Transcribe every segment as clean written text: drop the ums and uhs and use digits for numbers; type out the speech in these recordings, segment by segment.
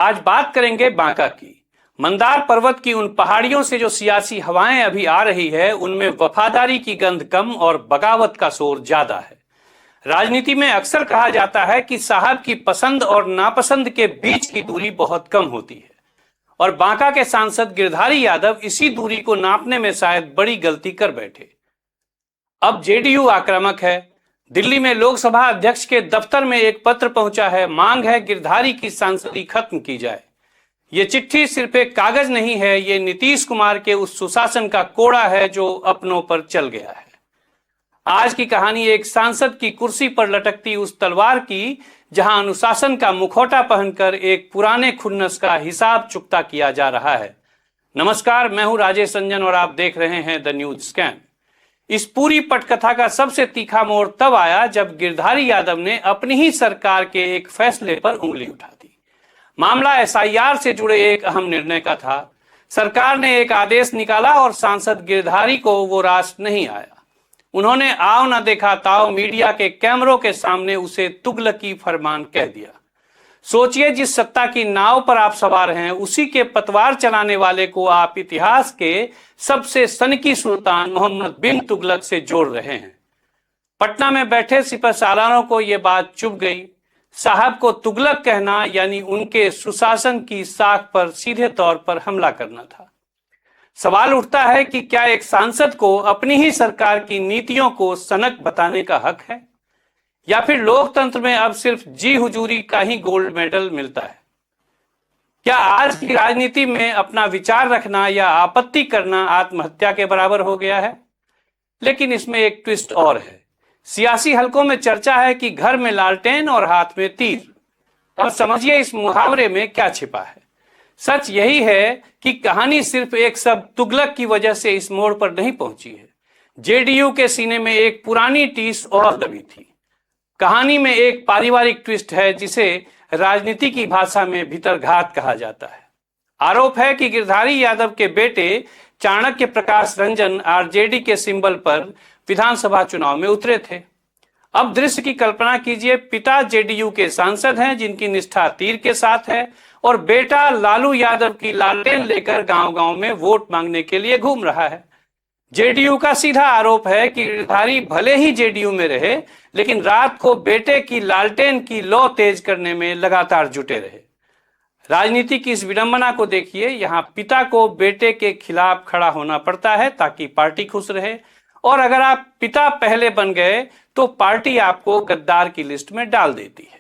आज बात करेंगे बांका की। मंदार पर्वत की उन पहाड़ियों से जो सियासी हवाएं अभी आ रही है, उनमें वफादारी की गंध कम और बगावत का शोर ज्यादा है। राजनीति में अक्सर कहा जाता है कि साहब की पसंद और नापसंद के बीच की दूरी बहुत कम होती है, और बांका के सांसद गिरधारी यादव इसी दूरी को नापने में शायद बड़ी गलती कर बैठे। अब जेडीयू आक्रामक है। दिल्ली में लोकसभा अध्यक्ष के दफ्तर में एक पत्र पहुंचा है। मांग है गिरधारी की सांसदी खत्म की जाए। ये चिट्ठी सिर्फ एक कागज नहीं है, ये नीतीश कुमार के उस सुशासन का कोड़ा है जो अपनों पर चल गया है। आज की कहानी एक सांसद की कुर्सी पर लटकती उस तलवार की, जहां अनुशासन का मुखौटा पहनकर एक पुराने खुन्नस का हिसाब चुकता किया जा रहा है। नमस्कार, मैं हूं राजेश रंजन और आप देख रहे हैं द न्यूज स्कैन। इस पूरी पटकथा का सबसे तीखा मोड़ तब आया जब गिरधारी यादव ने अपनी ही सरकार के एक फैसले पर उंगली उठा दी। मामला एसआईआर से जुड़े एक अहम निर्णय का था। सरकार ने एक आदेश निकाला और सांसद गिरधारी को वो रास नहीं आया। उन्होंने आओ ना देखा ताओ मीडिया के कैमरों के सामने उसे तुगलकी फरमान कह दिया। सोचिए, जिस सत्ता की नाव पर आप सवार हैं, उसी के पतवार चलाने वाले को आप इतिहास के सबसे सनकी सुल्तान मोहम्मद बिन तुगलक से जोड़ रहे हैं। पटना में बैठे सिपहसालारों को यह बात चुभ गई। साहब को तुगलक कहना यानी उनके सुशासन की साख पर सीधे तौर पर हमला करना था। सवाल उठता है कि क्या एक सांसद को अपनी ही सरकार की नीतियों को सनक बताने का हक है, या फिर लोकतंत्र में अब सिर्फ जी हुजूरी का ही गोल्ड मेडल मिलता है? क्या आज की राजनीति में अपना विचार रखना या आपत्ति करना आत्महत्या के बराबर हो गया है? लेकिन इसमें एक ट्विस्ट और है। सियासी हलकों में चर्चा है कि घर में लालटेन और हाथ में तीर। और समझिए इस मुहावरे में क्या छिपा है। सच यही है कि कहानी सिर्फ एक शब्द तुगलक की वजह से इस मोड़ पर नहीं पहुंची है। जेडीयू के सीने में एक पुरानी टीस और दबी थी। कहानी में एक पारिवारिक ट्विस्ट है जिसे राजनीति की भाषा में भीतरघात कहा जाता है। आरोप है कि गिरधारी यादव के बेटे चाणक्य प्रकाश रंजन आरजेडी के सिंबल पर विधानसभा चुनाव में उतरे थे। अब दृश्य की कल्पना कीजिए, पिता जेडीयू के सांसद हैं जिनकी निष्ठा तीर के साथ है, और बेटा लालू यादव की लालटेन लेकर गांव-गांव में वोट मांगने के लिए घूम रहा है। जेडीयू का सीधा आरोप है कि गिरधारी भले ही जेडीयू में रहे, लेकिन रात को बेटे की लालटेन की लौ तेज करने में लगातार जुटे रहे। राजनीति की इस विडंबना को देखिए। यहाँ पिता को बेटे के खिलाफ खड़ा होना पड़ता है ताकि पार्टी खुश रहे, और अगर आप पिता पहले बन गए तो पार्टी आपको गद्दार की लिस्ट में डाल देती है।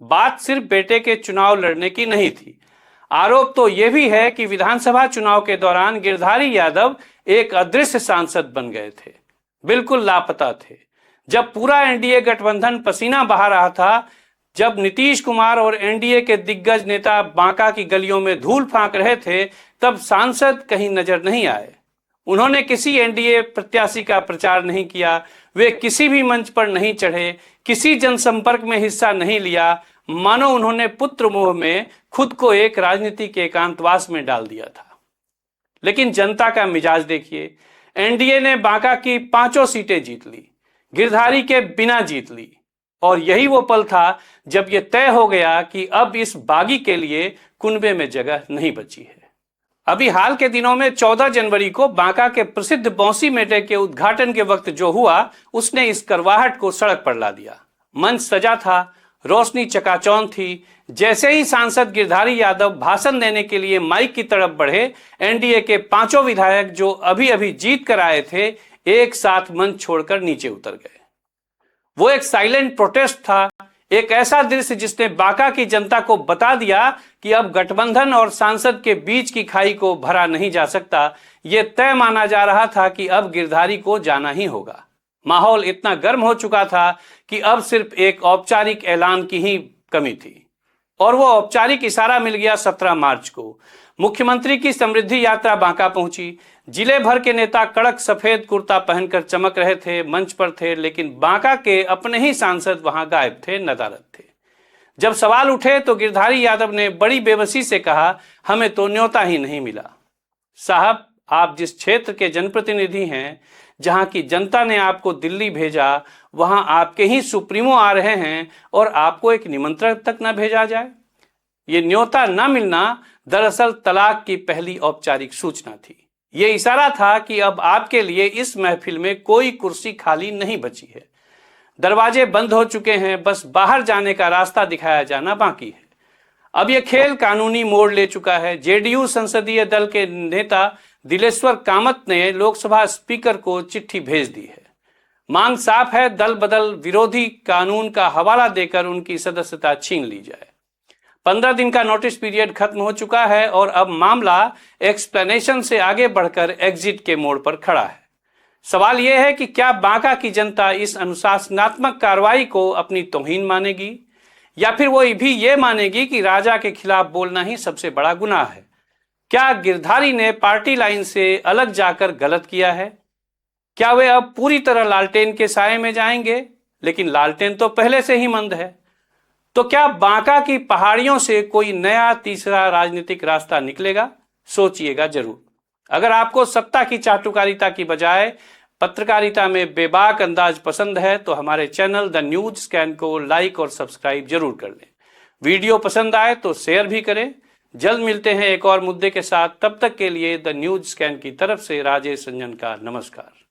बात सिर्फ बेटे के चुनाव लड़ने की नहीं थी। आरोप तो यह भी है कि विधानसभा चुनाव के दौरान गिरधारी यादव एक अदृश्य सांसद बन गए थे, बिल्कुल लापता थे। जब पूरा एनडीए गठबंधन पसीना बहा रहा था, जब नीतीश कुमार और एनडीए के दिग्गज नेता बांका की गलियों में धूल फांक रहे थे, तब सांसद कहीं नजर नहीं आए। उन्होंने किसी एनडीए प्रत्याशी का प्रचार नहीं किया, वे किसी भी मंच पर नहीं चढ़े, किसी जनसंपर्क में हिस्सा नहीं लिया। मानो उन्होंने पुत्र मोह में खुद को एक राजनीतिक एकांतवास में डाल दिया था। लेकिन जनता का मिजाज देखिए। एनडीए ने बांका की 5 सीटें जीत ली, गिरधारी के बिना जीत ली, और यही वो पल था जब यह तय हो गया कि अब इस बागी के लिए कुनबे में जगह नहीं बची है। अभी हाल के दिनों में 14 जनवरी को बांका के प्रसिद्ध बौंसी मेले के उद्घाटन के वक्त जो हुआ, उसने इस करवाहट को सड़क पर ला दिया। मंच सजा था, रोशनी चकाचौंध थी। जैसे ही सांसद गिरधारी यादव भाषण देने के लिए माइक की तरफ बढ़े, एनडीए के 5 विधायक जो अभी अभी जीत कर आए थे, एक साथ मंच छोड़कर नीचे उतर गए। वो एक साइलेंट प्रोटेस्ट था, एक ऐसा दृश्य जिसने बांका की जनता को बता दिया कि अब गठबंधन और सांसद के बीच की खाई को भरा नहीं जा सकता। यह तय माना जा रहा था कि अब गिरधारी को जाना ही होगा। माहौल इतना गर्म हो चुका था कि अब सिर्फ एक औपचारिक ऐलान की ही कमी थी, और वो औपचारिक इशारा मिल गया 17 मार्च को। मुख्यमंत्री की समृद्धि यात्रा बांका पहुंची। जिले भर के नेता कड़क सफेद कुर्ता पहनकर चमक रहे थे, मंच पर थे, लेकिन बांका के अपने ही सांसद वहां गायब थे, नदारद थे। जब सवाल उठे तो गिरधारी यादव ने बड़ी बेबसी से कहा, हमें तो न्योता ही नहीं मिला। साहब, आप जिस क्षेत्र के जनप्रतिनिधि हैं, जहां की जनता ने आपको दिल्ली भेजा, वहां आपके ही सुप्रीमो आ रहे हैं और आपको एक निमंत्रण तक न भेजा जाए। ये न्योता न मिलना दरअसल तलाक की पहली औपचारिक सूचना थी। ये इशारा था कि अब आपके लिए इस महफिल में कोई कुर्सी खाली नहीं बची है। दरवाजे बंद हो चुके हैं, बस बाहर जाने का रास्ता दिखाया जाना बाकी है। अब यह खेल कानूनी मोड़ ले चुका है। जेडीयू संसदीय दल के नेता दिलेश्वर कामत ने लोकसभा स्पीकर को चिट्ठी भेज दी है। मांग साफ है, दल बदल विरोधी कानून का हवाला देकर उनकी सदस्यता छीन ली जाए। 15 दिन का नोटिस पीरियड खत्म हो चुका है और अब मामला एक्सप्लेनेशन से आगे बढ़कर एग्जिट के मोड़ पर खड़ा है। सवाल यह है कि क्या बांका की जनता इस अनुशासनात्मक कार्रवाई को अपनी तौहीन मानेगी या फिर वो भी ये मानेगी कि राजा के खिलाफ बोलना ही सबसे बड़ा गुनाह है। क्या गिरधारी ने पार्टी लाइन से अलग जाकर गलत किया है? क्या वे अब पूरी तरह लालटेन के साए में जाएंगे? लेकिन लालटेन तो पहले से ही मंद है। तो क्या बांका की पहाड़ियों से कोई नया तीसरा राजनीतिक रास्ता निकलेगा? सोचिएगा जरूर। अगर आपको सत्ता की चाटुकारिता की बजाय पत्रकारिता में बेबाक अंदाज पसंद है तो हमारे चैनल द न्यूज स्कैन को लाइक और सब्सक्राइब जरूर कर लें। वीडियो पसंद आए तो शेयर भी करें। जल्द मिलते हैं एक और मुद्दे के साथ। तब तक के लिए द न्यूज स्कैन की तरफ से राजेश रंजन का नमस्कार।